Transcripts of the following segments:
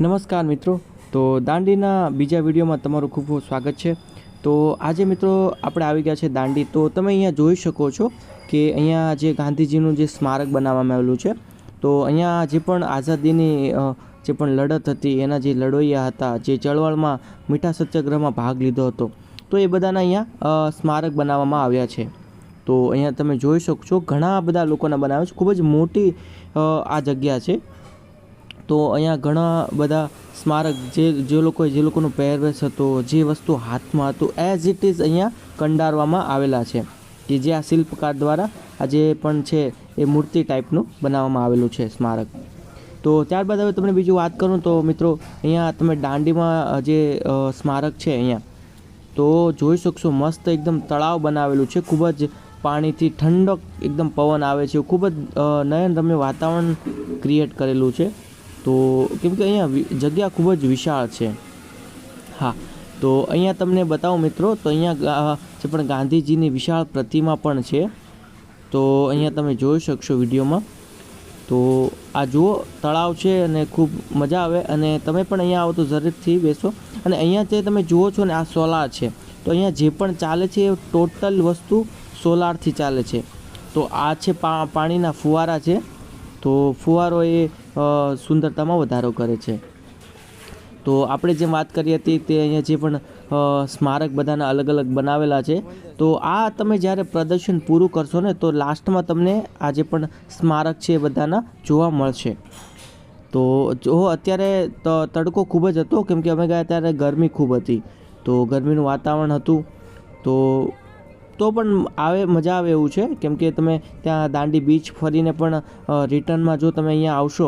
નમસ્કાર મિત્રો, તો દાંડીના બીજા વિડીયોમાં તમારું ખૂબ ખૂબ સ્વાગત છે। તો આજે મિત્રો આપણે આવી ગયા છે દાંડી। તો તમે અહીંયા જોઈ શકો છો કે અહીંયા જે ગાંધીજીનું જે સ્મારક બનાવવામાં આવેલું છે। તો અહીંયા જે પણ આઝાદીની જે પણ લડત હતી, એના જે લડવૈયા હતા, જે ચળવળમાં મીઠા સત્યાગ્રહમાં ભાગ લીધો હતો, તો એ બધાના અહીંયા સ્મારક બનાવવામાં આવ્યા છે। તો અહીંયા તમે જોઈ શકો છો ઘણા બધા લોકોના બનાવ્યા છે। ખૂબ જ મોટી આ જગ્યા છે। તો અહીંયા ઘણા બધા સ્મારક જે લોકોનો પહેરવેશ હતો, જે વસ્તુ હાથમાં હતું, એઝ ઇટ ઇઝ અહીંયા કંડારવામાં આવેલા છે કે જે આ શિલ્પકાર દ્વારા આ જે પણ છે એ મૂર્તિ ટાઈપનું બનાવવામાં આવેલું છે સ્મારક। તો ત્યારબાદ હવે તમને બીજું વાત કરું તો મિત્રો અહીંયા તમે દાંડીમાં જે સ્મારક છે અહીંયા તો જોઈ શકશો, મસ્ત એકદમ તળાવ બનાવેલું છે। ખૂબ જ પાણીથી ઠંડક એકદમ પવન આવે છે, ખૂબ જ નયનરમ્ય વાતાવરણ ક્રિએટ કરેલું છે। તો કેમ કે અહીંયા જગ્યા ખૂબ જ વિશાળ છે। હા, તો અહીંયા તમને બતાવું મિત્રો, તો અહીંયા જે પણ ગાંધીજીની વિશાળ પ્રતિમા પણ છે। તો અહીંયા તમે જોઈ શકશો વિડીયોમાં। તો આ જુઓ તળાવ છે અને ખૂબ મજા આવે, અને તમે પણ અહીંયા આવો તો જરૂરથી બેસો। અને અહીંયા જે તમે જુઓ છો ને, આ સોલાર છે। તો અહીંયા જે પણ ચાલે છે એ ટોટલ વસ્તુ સોલારથી ચાલે છે। તો આ છે પાણીના ફુવારા છે। તો ફુવારો એ સુંદરતામાં વધારો કરે છે। તો આપણે જેમ વાત કરી હતી તે અહીંયા જે પણ સ્મારક બધાના અલગ અલગ બનાવેલા છે। તો આ તમે જ્યારે પ્રદર્શન પૂરું કરશો ને, તો લાસ્ટમાં તમને આ જે પણ સ્મારક છે એ બધાના જોવા મળશે। તો જો અત્યારે તડકો ખૂબ જ હતો, કેમ કે અમે ગયા ત્યારે ગરમી ખૂબ હતી, તો ગરમીનું વાતાવરણ હતું। તો પણ મજા આવે એવું છે, કેમ કે તમે ત્યાં દાંડી બીચ ફરીને પણ રિટર્નમાં જો તમે અહીંયા આવશો,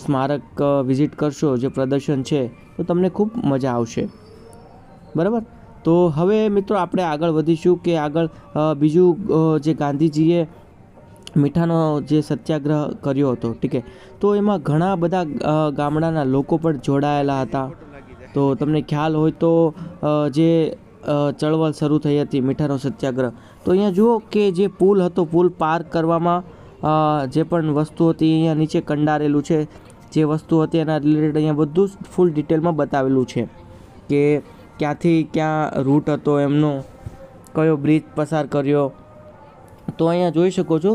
સ્મારક વિઝિટ કરશો, જે પ્રદર્શન છે, તો તમને ખૂબ મજા આવશે, બરાબર। તો હવે મિત્રો આપણે આગળ વધીશું કે આગળ બીજું જે ગાંધીજીએ મીઠાનો જે સત્યાગ્રહ કર્યો હતો, ઠીક છે, તો એમાં ઘણા બધા ગામડાના લોકો પણ જોડાયેલા હતા। તો તમને ખ્યાલ હોય તો જે ચળવળ શરૂ થઈ હતી મીઠાનો સત્યાગ્રહ, તો અહીંયા જુઓ કે જે પુલ હતો, પુલ પાર કરવામાં જે પણ વસ્તુ હતી અહીંયા નીચે કંડારેલું છે। જે વસ્તુ હતી એના રિલેટેડ અહીંયા બધું જ ફૂલ ડિટેલમાં બતાવેલું છે કે ક્યાંથી ક્યાં રૂટ હતો એમનો, કયો બ્રિજ પસાર કર્યો। તો અહીંયા જોઈ શકો છો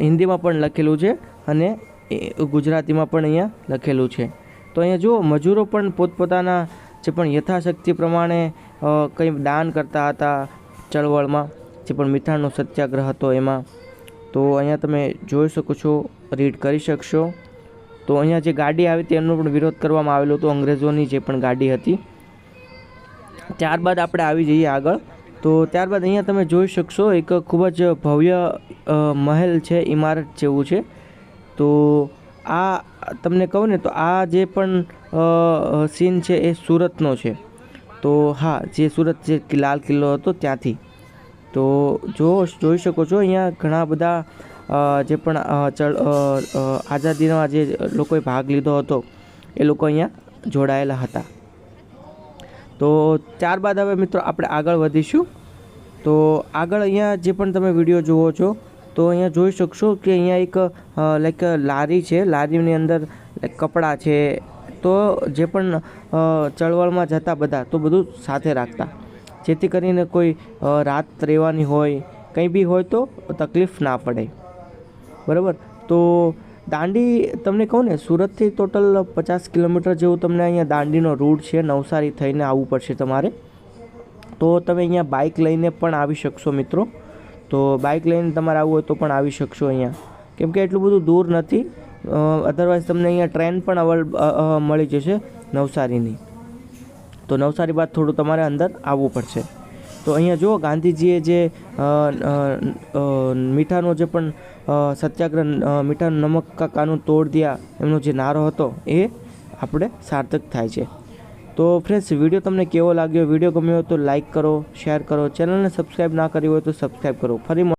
હિન્દીમાં પણ લખેલું છે અને ગુજરાતીમાં પણ અહીંયા લખેલું છે। તો અહીંયા જુઓ મજૂરો પણ પોતપોતાના જે પણ યથાશક્તિ પ્રમાણે કંઈ દાન કરતા હતા ચળવળમાં, જે પણ મીઠાનો સત્યાગ્રહ હતો એમાં। તો અહીંયા તમે જોઈ શકો છો, રીડ કરી શકશો। તો અહીંયા જે ગાડી આવી હતી એનો પણ વિરોધ કરવામાં આવેલો હતો, અંગ્રેજોની જે પણ ગાડી હતી। ત્યારબાદ આપણે આવી જઈએ આગળ। તો ત્યારબાદ અહીંયા તમે જોઈ શકશો એક ખૂબ જ ભવ્ય મહેલ છે, ઇમારત જેવું છે। તો આ તમને કહું ને, તો આ જે પણ સીન છે એ સુરતનો છે। તો હા, જે સુરત જે લાલ કિલ્લો હતો ત્યાંથી। તો જોઈ શકો છો અહીંયા ઘણા બધા જે પણ આઝાદીના જે લોકોએ ભાગ લીધો હતો એ લોકો અહીંયા જોડાયેલા હતા। તો ત્યારબાદ હવે મિત્રો આપણે આગળ વધીશું। તો આગળ અહીંયા જે પણ તમે વિડીયો જુઓ છો, તો અહીંયા જોઈ શકશો કે અહીંયા એક લાઈક લારી છે, લારીની અંદર કપડાં છે। તો જે પણ ચળવળમાં જતા બધા તો બધું સાથે રાખતા, જેથી કરીને કોઈ રાત રહેવાની હોય, કંઈ બી હોય તો તકલીફ ના પડે, બરાબર। તો દાંડી તમને કહું ને, સુરતથી ટોટલ 50 કિલોમીટર જેવું તમને અહીંયા દાંડીનો રૂટ છે। નવસારી થઈને આવવું પડશે તમારે। તો તમે અહીંયા બાઇક લઈને પણ આવી શકશો મિત્રો। તો બાઇક લઈને તમારે આવવું હોય તો પણ આવી શકશો અહીંયા, કેમ કે એટલું બધું દૂર નથી। અધરવાઇઝ તમને અહીંયા ટ્રેન પણ મળી જશે નવસારીની। તો નવસારી બાદ થોડું તમારે અંદર આવવું પડશે। તો અહીંયા જુઓ ગાંધીજીએ જે મીઠાનો જે પણ સત્યાગ્રહ, મીઠા નમક કા કાનૂન તોડ દિયા, એમનો જે નારો હતો એ આપણે સાર્થક થાય છે। તો ફ્રેન્ડ્સ, વિડીયો તમને કેવો લાગ્યો? વિડીયો ગમ્યો હોય તો લાઇક કરો, શેર કરો, ચેનલને સબસ્ક્રાઈબ ના કરી હોય તો સબસ્ક્રાઈબ કરો। ફરી